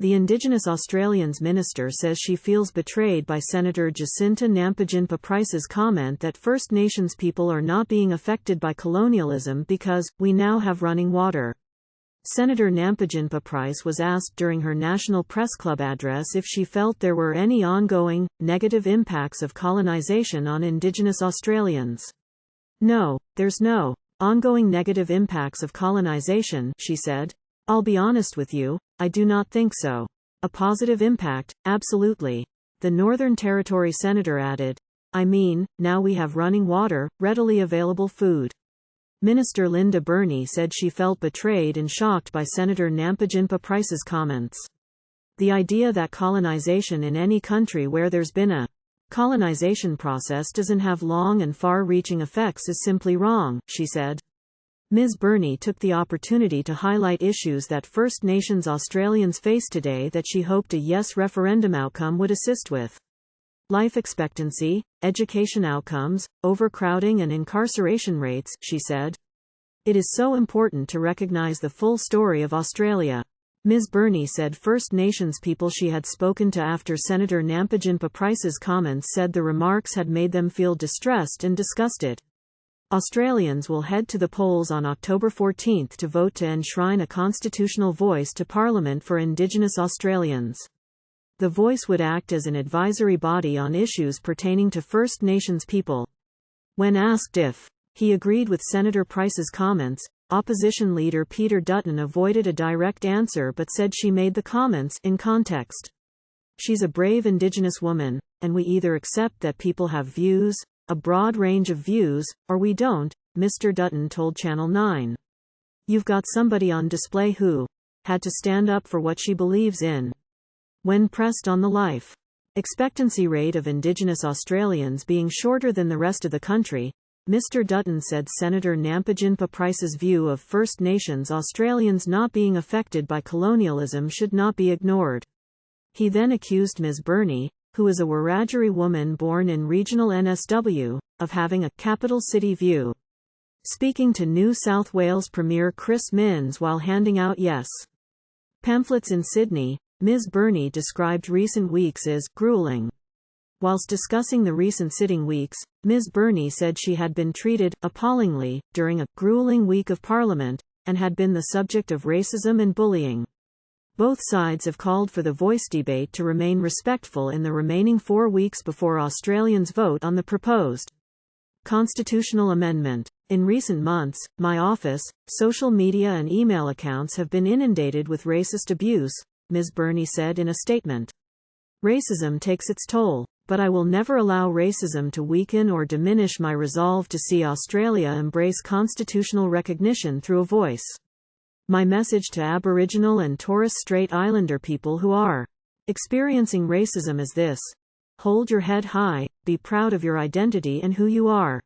The Indigenous Australians minister says she feels betrayed by Senator Jacinta Nampijinpa Price's comment that First Nations people are not being affected by colonialism because, we now have running water. Senator Nampijinpa Price was asked during her National Press Club address if she felt there were any ongoing, negative impacts of colonisation on Indigenous Australians. "No, there's no ongoing negative impacts of colonisation," she said. "I'll be honest with you, I do not think so. A positive impact, absolutely." The Northern Territory senator added, "I mean, now we have running water, readily available food." Minister Linda Burney said she felt betrayed and shocked by Senator Nampijinpa Price's comments. "The idea that colonization in any country where there's been a colonization process doesn't have long and far-reaching effects is simply wrong," she said. Ms. Burney took the opportunity to highlight issues that First Nations Australians face today that she hoped a yes referendum outcome would assist with. Life expectancy, education outcomes, overcrowding and incarceration rates, she said. "It is so important to recognize the full story of Australia." Ms. Burney said First Nations people she had spoken to after Senator Nampijinpa Price's comments said the remarks had made them feel distressed and disgusted. Australians will head to the polls on October 14 to vote to enshrine a constitutional voice to Parliament for Indigenous Australians. The voice would act as an advisory body on issues pertaining to First Nations people. When asked if he agreed with Senator Price's comments, opposition leader Peter Dutton avoided a direct answer but said she made the comments in context. "She's a brave Indigenous woman, and we either accept that people have views, a broad range of views, or we don't," Mr. Dutton told Channel 9. "You've got somebody on display who had to stand up for what she believes in." When pressed on the life expectancy rate of Indigenous Australians being shorter than the rest of the country, Mr. Dutton said Senator Nampijinpa Price's view of First Nations Australians not being affected by colonialism should not be ignored. He then accused Ms. Burney, who is a Wiradjuri woman born in regional NSW, of having a capital city view. Speaking to New South Wales Premier Chris Minns while handing out yes pamphlets in Sydney, Ms. Burney described recent weeks as grueling. Whilst discussing the recent sitting weeks, Ms. Burney said she had been treated appallingly during a grueling week of Parliament, and had been the subject of racism and bullying. Both sides have called for the voice debate to remain respectful in the remaining 4 weeks before Australians vote on the proposed constitutional amendment. "In recent months, my office, social media and email accounts have been inundated with racist abuse," Ms. Burney said in a statement. "Racism takes its toll, but I will never allow racism to weaken or diminish my resolve to see Australia embrace constitutional recognition through a voice. My message to Aboriginal and Torres Strait Islander people who are experiencing racism is this: hold your head high, be proud of your identity and who you are.